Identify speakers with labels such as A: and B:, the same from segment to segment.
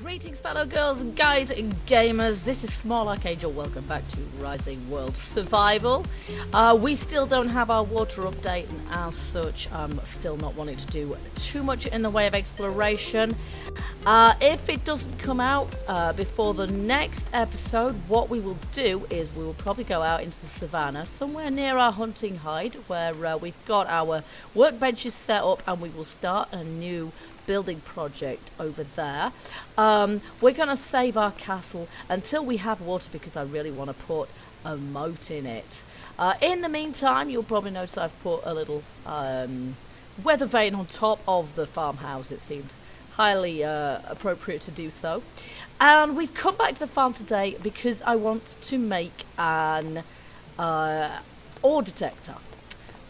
A: Greetings fellow girls, guys and gamers, this is Small Archangel, welcome back to Rising World Survival. We still don't have our water update, and as such I'm still not wanting to do too much in the way of exploration. If it doesn't come out before the next episode, what we will do is we will probably go out into the savannah, somewhere near our hunting hide, where we've got our workbenches set up, and we will start a new building project over there. We're going to save our castle until we have water, because I really want to put a moat in it. In the meantime, you'll probably notice I've put a little weather vane on top of the farmhouse. It seemed highly appropriate to do so. And we've come back to the farm today because I want to make an ore detector.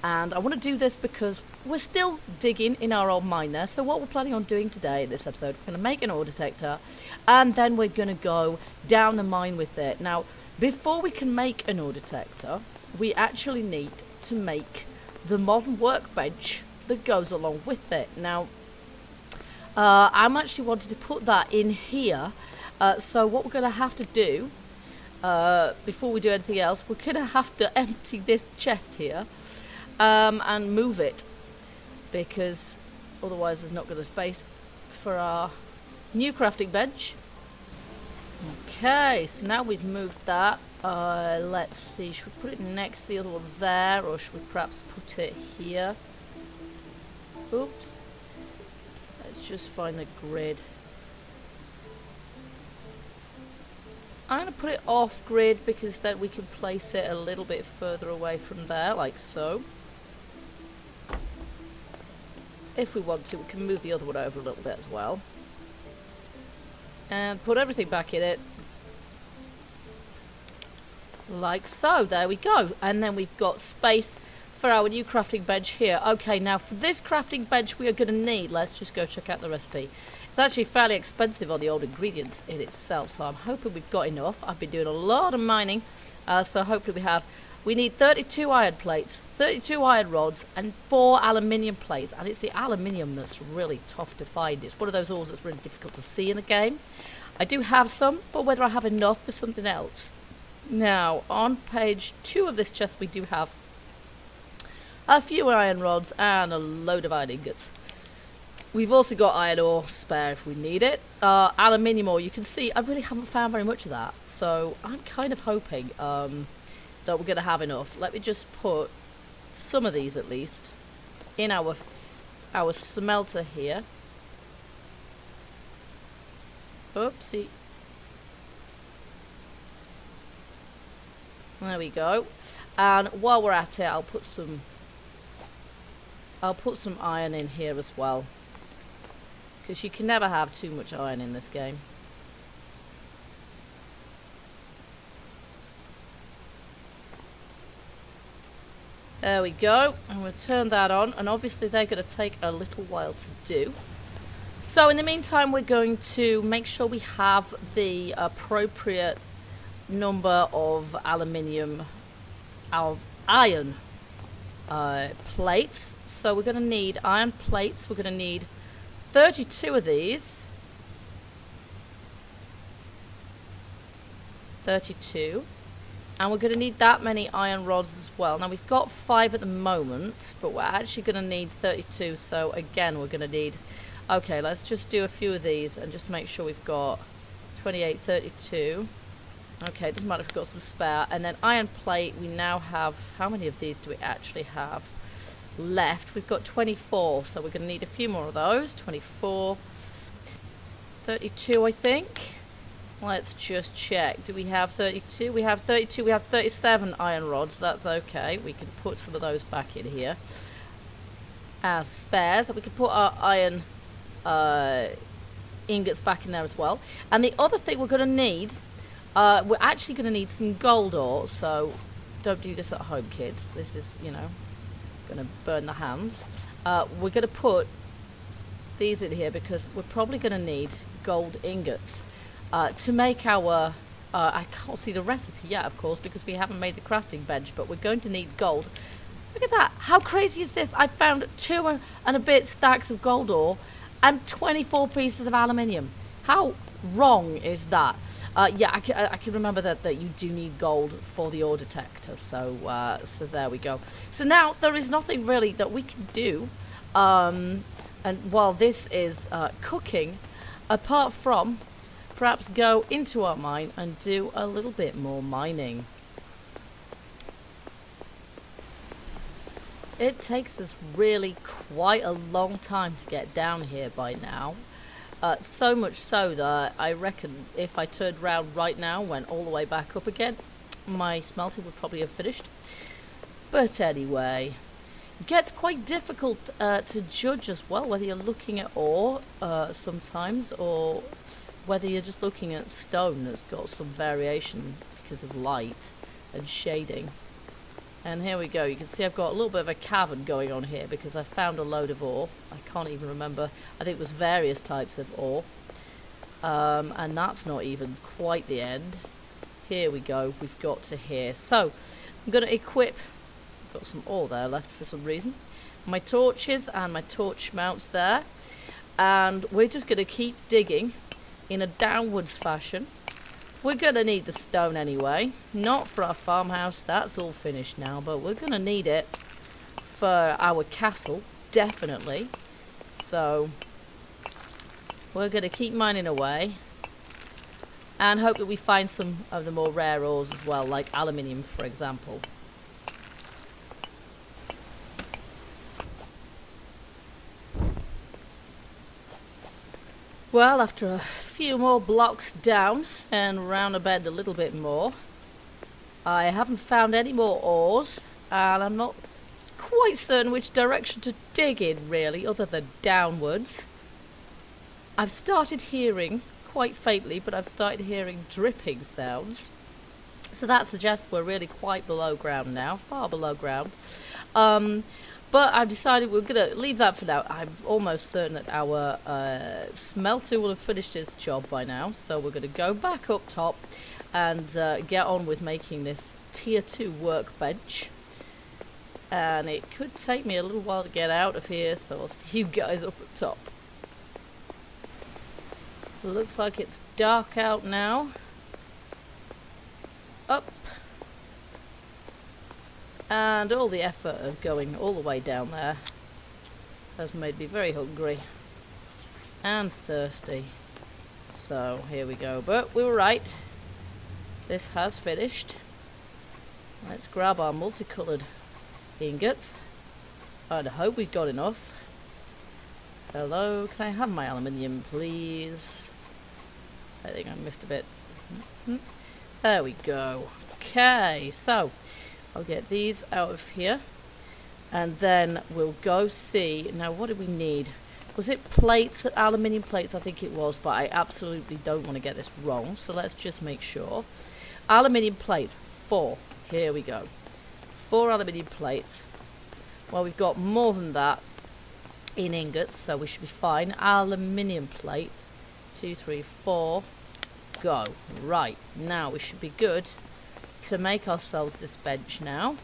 A: And I want to do this because we're still digging in our old mine there. So what we're planning on doing today in this episode, we're going to make an ore detector, and then we're going to go down the mine with it. Now, before we can make an ore detector, we actually need to make the modern workbench that goes along with it. Now, I'm actually wanting to put that in here. So what we're going to have to do, before we do anything else, we're going to have to empty this chest here. And move it, because otherwise there's not going to be space for our new crafting bench. Okay, so now we've moved that. Let's see, should we put it next to the other one there, or should we perhaps put it here? Oops. Let's just find the grid. I'm going to put it off grid, because then we can place it a little bit further away from there, like so. If we want to, we can move the other one over a little bit as well. And put everything back in it. Like so, there we go. And then we've got space for our new crafting bench here. Okay, now for this crafting bench we are going to need, let's just go check out the recipe. It's actually fairly expensive on the old ingredients in itself, so I'm hoping we've got enough. I've been doing a lot of mining, so hopefully we have. We need 32 iron plates, 32 iron rods, and 4 aluminium plates. And it's the aluminium that's really tough to find. It's one of those ores that's really difficult to see in the game. I do have some, but whether I have enough for something else. Now, on page 2 of this chest, we do have a few iron rods and a load of iron ingots. We've also got iron ore spare if we need it. Aluminium ore, you can see I really haven't found very much of that. So I'm kind of hoping that we're going to have enough. Let me just put some of these at least in our smelter here. Oopsie. There we go. And while we're at it, I'll put some iron in here as well, because you can never have too much iron in this game. There we go, and we'll turn that on, and obviously they're going to take a little while to do. So in the meantime, we're going to make sure we have the appropriate number of iron plates. So we're going to need iron plates. We're going to need 32 of these. 32. And we're going to need that many iron rods as well. Now, we've got 5 at the moment, but we're actually going to need 32. So, again, we're going to need... Okay, let's just do a few of these and just make sure we've got 28, 32. Okay, it doesn't matter if we've got some spare. And then iron plate, we now have... How many of these do we actually have left? We've got 24, so we're going to need a few more of those. 24, 32, I think. Let's just check. Do we have 32? We have 32. We have 37 iron rods. That's okay. We can put some of those back in here as spares. We can put our iron ingots back in there as well. And the other thing we're going to need, we're actually going to need some gold ore. So don't do this at home, kids. This is, you know, going to burn the hands. We're going to put these in here because we're probably going to need gold ingots. To make our, I can't see the recipe yet, of course, because we haven't made the crafting bench, but we're going to need gold. Look at that. How crazy is this? I found 2 and a bit stacks of gold ore and 24 pieces of aluminium. How wrong is that? Yeah, I can remember that you do need gold for the ore detector. So there we go. So now there is nothing really that we can do, and while this is cooking, apart from perhaps go into our mine and do a little bit more mining. It takes us really quite a long time to get down here by now. So much so that I reckon if I turned around right now, went all the way back up again, my smelting would probably have finished. But anyway, it gets quite difficult to judge as well, whether you're looking at ore sometimes, or whether you're just looking at stone that's got some variation because of light and shading. And here we go. You can see I've got a little bit of a cavern going on here because I found a load of ore. I can't even remember. I think it was various types of ore. And that's not even quite the end. Here we go. We've got to here. So I'm going to equip. I've got some ore there left for some reason. My torches and my torch mounts there. And we're just going to keep digging in a downwards fashion. We're going to need the stone anyway. Not for our farmhouse, that's all finished now, but we're going to need it for our castle, definitely. So, we're going to keep mining away and hope that we find some of the more rare ores as well, like aluminium, for example. Well, after a few more blocks down and round a bend a little bit more, I haven't found any more ores, and I'm not quite certain which direction to dig in, really, other than downwards. I've started hearing, quite faintly, but I've started hearing dripping sounds. So that suggests we're really quite below ground now, far below ground. But I've decided we're going to leave that for now. I'm almost certain that our smelter will have finished its job by now. So we're going to go back up top and get on with making this tier 2 workbench. And it could take me a little while to get out of here, so I'll see you guys up at top. Looks like it's dark out now. Up. And all the effort of going all the way down there has made me very hungry and thirsty. So here we go. But we were right. This has finished. Let's grab our multicoloured ingots. I hope we've got enough. Hello, can I have my aluminium, please? I think I missed a bit. There we go. Okay, so I'll get these out of here, and then we'll go see. Now, what do we need? Was it plates, aluminium plates? I think it was, but I absolutely don't want to get this wrong, so let's just make sure. Aluminium plates, 4. Here we go. 4 aluminium plates. Well, we've got more than that in ingots, so we should be fine. Aluminium plate, 2, 3, 4. Go. Right, now we should be good to make ourselves this bench now.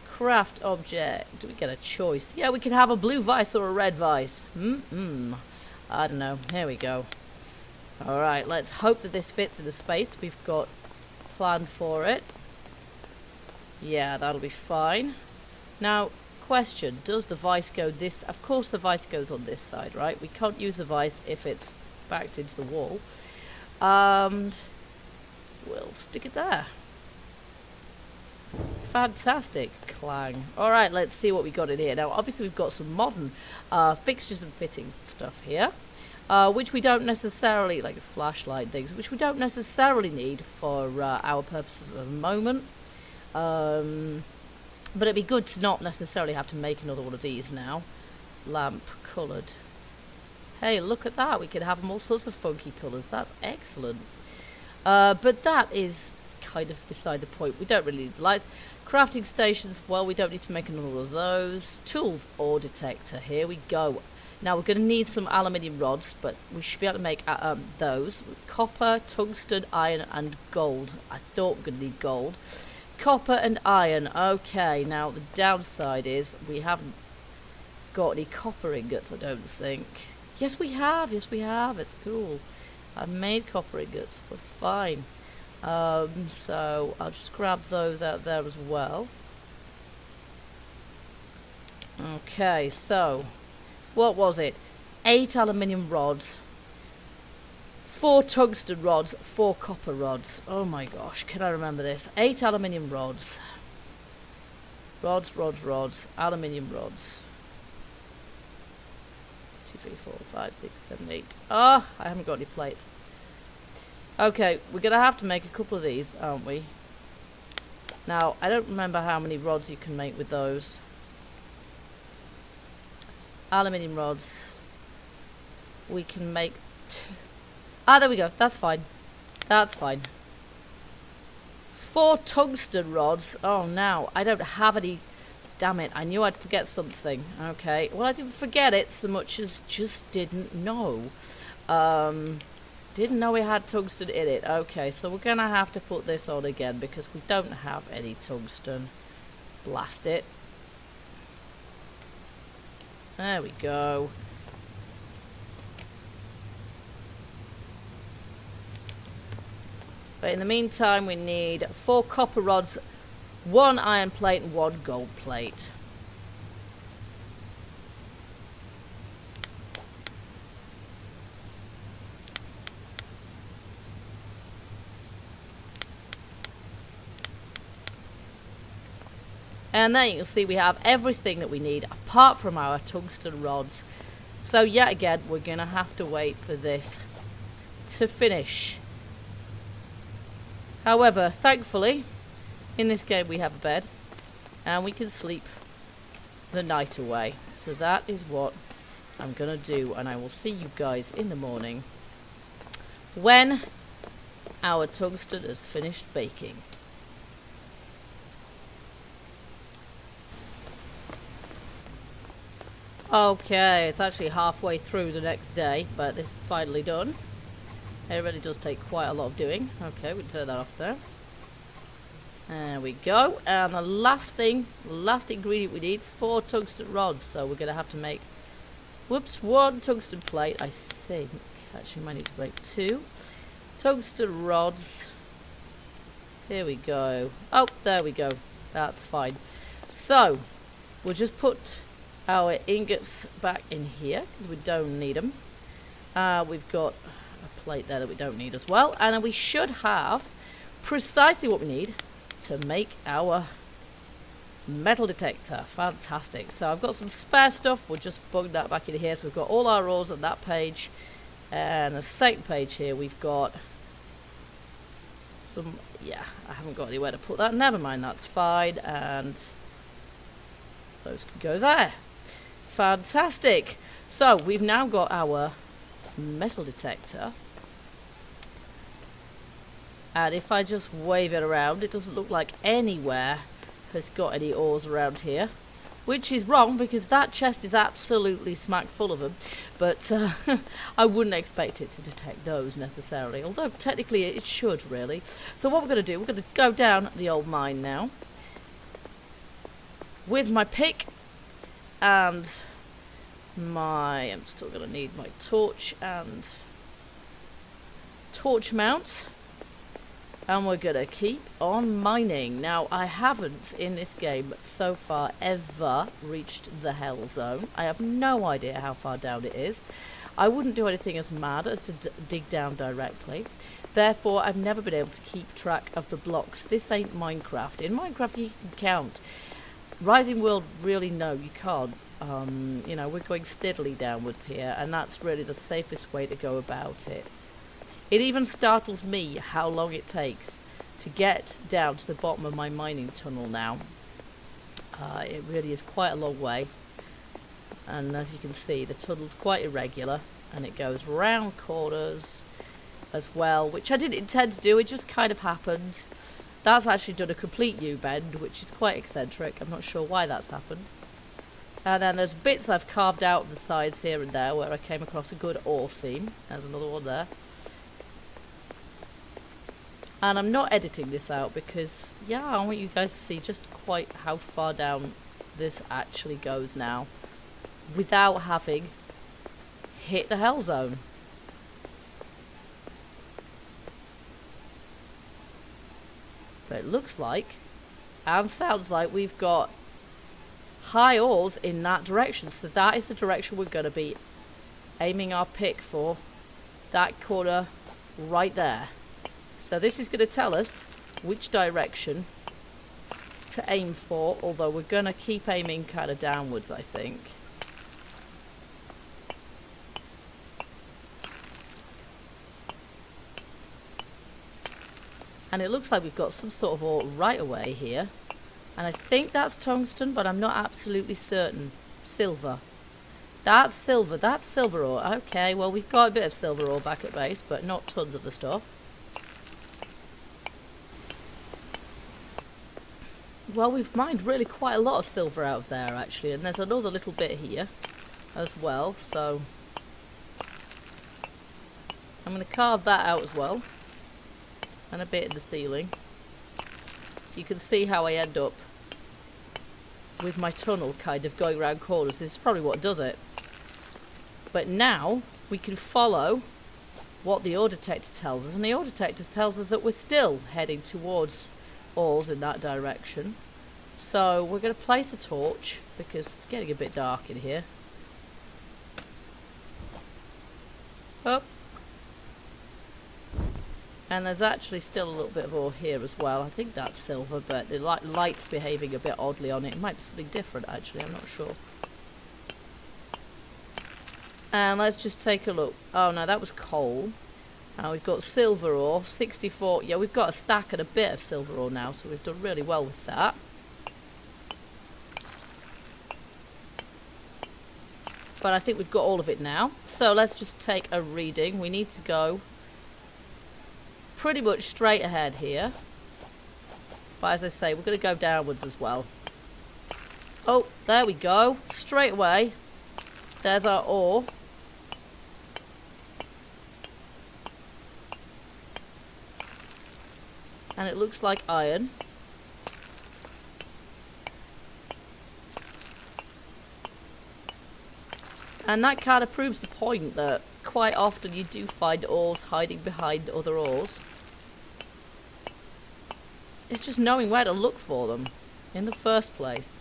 A: Craft object. Do we get a choice? Yeah, we can have a blue vise or a red vise. I don't know. Here we go. Alright, let's hope that this fits in the space we've got planned for it. Yeah, that'll be fine. Now, question. Does the vise go this? Of course the vise goes on this side, right? We can't use the vise if it's backed into the wall. And we'll stick it there. Fantastic. Clang. Alright, let's see what we got in here. Now, obviously we've got some modern fixtures and fittings and stuff here, which we don't necessarily, like flashlight things, which we don't necessarily need for our purposes at the moment. But it'd be good to not necessarily have to make another one of these now. Lamp coloured. Hey, look at that. We can have them all sorts of funky colours. That's excellent. But that is kind of beside the point. We don't really need lights. Crafting stations, well, we don't need to make another of those. Tools, ore detector. Here we go. Now, we're going to need some aluminium rods, but we should be able to make those. Copper, tungsten, iron, and gold. I thought we were going to need gold. Copper and iron. Okay, now the downside is we haven't got any copper ingots, I don't think. Yes, we have. Yes, we have. It's cool. I've made copper ingots. We're fine. So I'll just grab those out there as well. Okay, so what was it? 8 aluminium rods, 4 tungsten rods, 4 copper rods. Oh my gosh, can I remember this? 8 aluminium rods. Rods, aluminium rods. 2, 3, 4, 5, 6, 7, 8. Oh, I haven't got any plates. Okay, we're going to have to make a couple of these, aren't we? Now, I don't remember how many rods you can make with those. Aluminium rods. We can make 2. Ah, there we go. That's fine. That's fine. 4 tungsten rods. Oh, now I don't have any. Damn it. I knew I'd forget something. Okay. Well, I didn't forget it so much as just didn't know. Didn't know we had tungsten in it. Okay, so we're going to have to put this on again because we don't have any tungsten. Blast it. There we go. But in the meantime, we need 4 copper rods, 1 iron plate, and 1 gold plate. And there you can see we have everything that we need apart from our tungsten rods. So yet again, we're going to have to wait for this to finish. However, thankfully, in this game we have a bed and we can sleep the night away. So that is what I'm going to do, and I will see you guys in the morning when our tungsten is finished baking. Okay, it's actually halfway through the next day, but this is finally done. It really does take quite a lot of doing. Okay, we can turn that off there. There we go. And the last thing, last ingredient we need is 4 tungsten rods. So we're going to have to make, whoops, 1 tungsten plate, I think. Actually, might need to make 2. Tungsten rods. Here we go. Oh, there we go. That's fine. So, we'll just put our ingots back in here because we don't need them. We've got a plate there that we don't need as well, and then we should have precisely what we need to make our metal detector. Fantastic. So I've got some spare stuff. We'll just bung that back in here. So we've got all our rows on that page, and the second page here we've got some, yeah, I haven't got anywhere to put that. Never mind, that's fine, and those can go there. Fantastic. So we've now got our metal detector, and if I just wave it around, it doesn't look like anywhere has got any ores around here, which is wrong because that chest is absolutely smack full of them, but I wouldn't expect it to detect those necessarily, although technically it should really. So what we're going to do, we're going to go down the old mine now with my pick and I'm still going to need my torch and torch mounts, and we're going to keep on mining. Now, I haven't in this game so far ever reached the hell zone. I have no idea how far down it is. I wouldn't do anything as mad as to dig down directly. Therefore, I've never been able to keep track of the blocks. This ain't Minecraft. In Minecraft, you can count. Rising World, really, no, you can't. You know, we're going steadily downwards here, and that's really the safest way to go about it. It even startles me how long it takes to get down to the bottom of my mining tunnel now. It really is quite a long way, and as you can see, the tunnel's quite irregular, and it goes round corners as well, which I didn't intend to do, it just kind of happened. That's actually done a complete U-bend, which is quite eccentric. I'm not sure why that's happened. And then there's bits I've carved out of the sides here and there where I came across a good ore seam. There's another one there. And I'm not editing this out because, yeah, I want you guys to see just quite how far down this actually goes now. without having hit the hell zone. But it looks like and sounds like we've got high ores in that direction. So that is the direction we're going to be aiming our pick for. That corner right there. So this is going to tell us which direction to aim for, although we're going to keep aiming kind of downwards, I think. And it looks like we've got some sort of ore right away here. And I think that's tungsten, but I'm not absolutely certain. Silver. That's silver. That's silver ore. Okay, well, we've got a bit of silver ore back at base, but not tons of the stuff. Well, we've mined really quite a lot of silver out of there, actually. And there's another little bit here as well, so I'm going to carve that out as well. And a bit in the ceiling. So you can see how I end up with my tunnel kind of going around corners. This is probably what does it. But now we can follow what the ore detector tells us. And the ore detector tells us that we're still heading towards ores in that direction. So we're going to place a torch because it's getting a bit dark in here. Oh. And there's actually still a little bit of ore here as well. I think that's silver, but the light's behaving a bit oddly on it. It might be something different, actually. I'm not sure. And let's just take a look. Oh, no, that was coal. Now we've got silver ore, 64. Yeah, we've got a stack and a bit of silver ore now, so we've done really well with that. But I think we've got all of it now. So let's just take a reading. We need to go pretty much straight ahead here. But as I say, we're going to go downwards as well. Oh, there we go. Straight away. There's our ore. And it looks like iron. And that kind of proves the point that quite often you do find ores hiding behind other ores. It's just knowing where to look for them in the first place.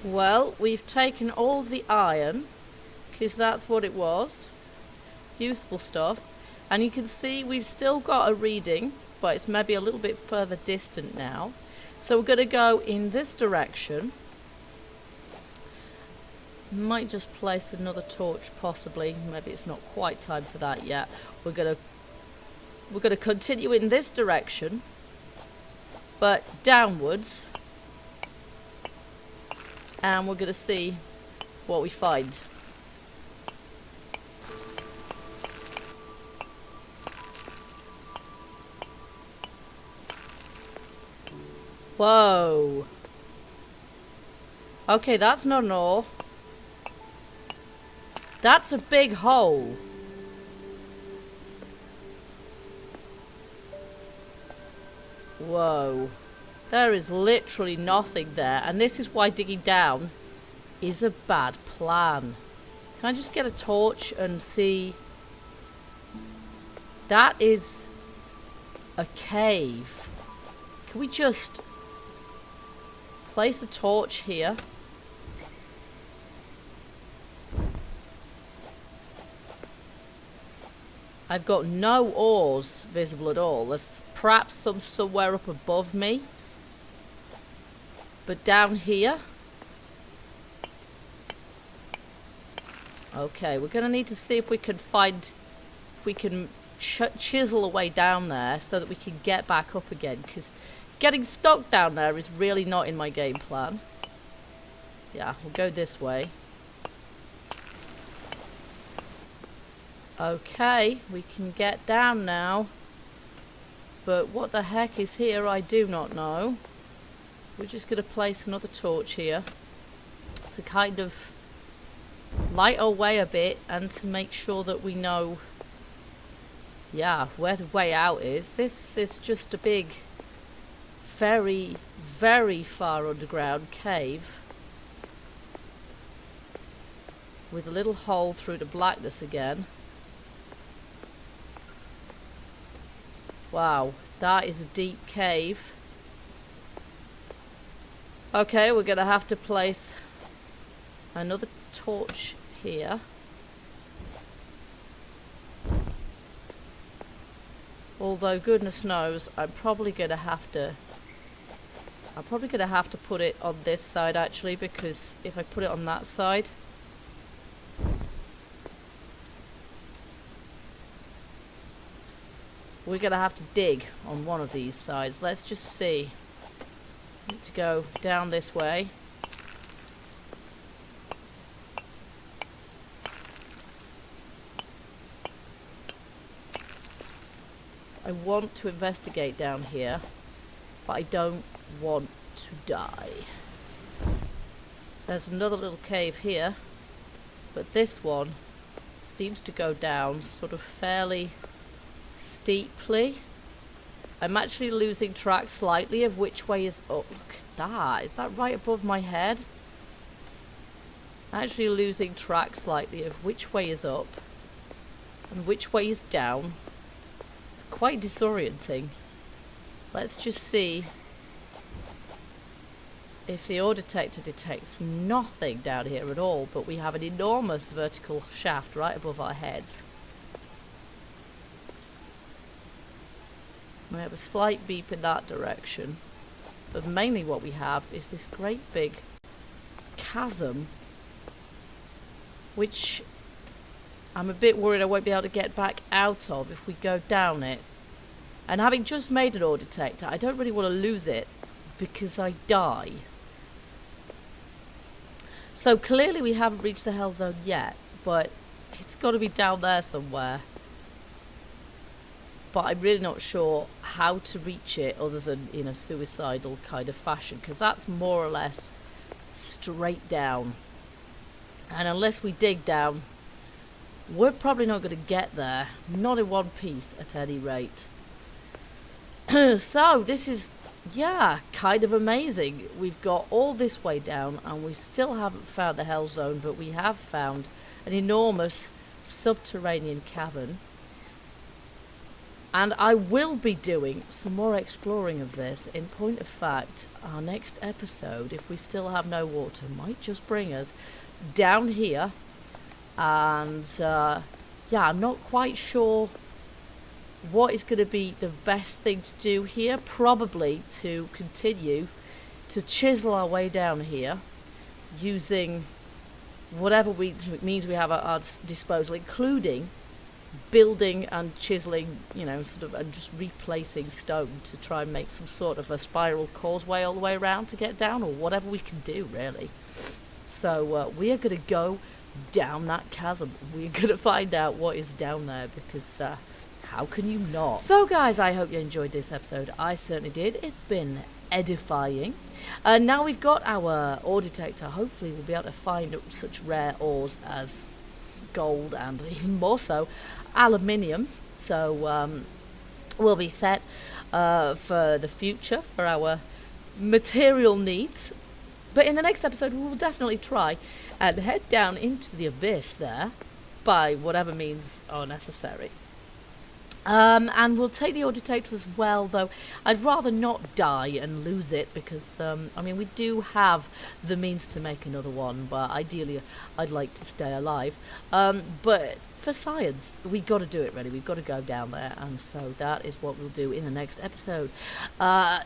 A: Well, we've taken all the iron, because that's what it was. Useful stuff. And you can see we've still got a reading, but it's maybe a little bit further distant now. So we're going to go in this direction. Might just place another torch, possibly. Maybe it's not quite time for that yet. We're going to continue in this direction, but downwards. And we're going to see what we find. Whoa. Okay, that's not an ore. That's a big hole. Whoa. There is literally nothing there. And this is why digging down is a bad plan. Can I just get a torch and see? That is a cave. Can we just place a torch here? I've got no ores visible at all. There's perhaps some somewhere up above me. But down here? Okay, we're going to need to see if we can find... If we can chisel a way down there so that we can get back up again. Because getting stuck down there is really not in my game plan. Yeah, we'll go this way. Okay, we can get down now. But what the heck is here, I do not know. We're just going to place another torch here to kind of light our way a bit and to make sure that we know, yeah, where the way out is. This is just a big, very, very far underground cave with a little hole through the blackness again. Wow, that is a deep cave. Okay, we're gonna have to place another torch here. Although goodness knows, I'm probably gonna have to put it on this side actually, because if I put it on that side, we're gonna have to dig on one of these sides. Let's just see. Need to go down this way. So I want to investigate down here, but I don't want to die. There's another little cave here, but this one seems to go down sort of fairly steeply. I'm actually losing track slightly of which way is up. Look at that. Is that right above my head? Actually losing track slightly of which way is up and which way is down. It's quite disorienting. Let's just see if the ore detector detects nothing down here at all, but we have an enormous vertical shaft right above our heads. We have a slight beep in that direction, but mainly what we have is this great big chasm, which I'm a bit worried I won't be able to get back out of if we go down it. And having just made an ore detector, I don't really want to lose it because I die. So clearly we haven't reached the hell zone yet, but it's got to be down there somewhere. But I'm really not sure how to reach it other than in a suicidal kind of fashion, because that's more or less straight down. And unless we dig down, we're probably not going to get there. Not in one piece, at any rate. So, this is, yeah, kind of amazing. We've got all this way down, and we still haven't found the hell zone, but we have found an enormous subterranean cavern. And I will be doing some more exploring of this. In point of fact, our next episode, if we still have no water, might just bring us down here. And, yeah, I'm not quite sure what is going to be the best thing to do here. Probably to continue to chisel our way down here using whatever means we have at our disposal, including building and chiseling, you know, sort of, and just replacing stone to try and make some sort of a spiral causeway all the way around to get down, or whatever we can do, really. So we are going to go down that chasm. We're going to find out what is down there, because how can you not? So guys, I hope you enjoyed this episode. I certainly did. It's been edifying. Now we've got our ore detector. Hopefully we'll be able to find such rare ores as gold and even more so aluminium. So we'll be set for the future for our material needs. But in the next episode we will definitely try and head down into the abyss there by whatever means are necessary. And we'll take the ore detector as well, though I'd rather not die and lose it, because, I mean, we do have the means to make another one, but ideally I'd like to stay alive. But for science, we got to do it, really. We've got to go down there, and so that is what we'll do in the next episode.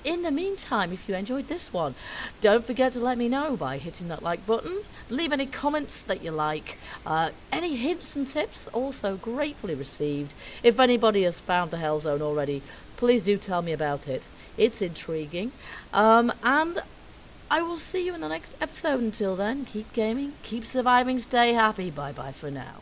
A: In the meantime, if you enjoyed this one, don't forget to let me know by hitting that like button. Leave any comments that you like. Any hints and tips, also gratefully received. If anybody has found the Hell Zone already, please do tell me about it. It's intriguing. And I will see you in the next episode. Until then, keep gaming, keep surviving, stay happy. Bye-bye for now.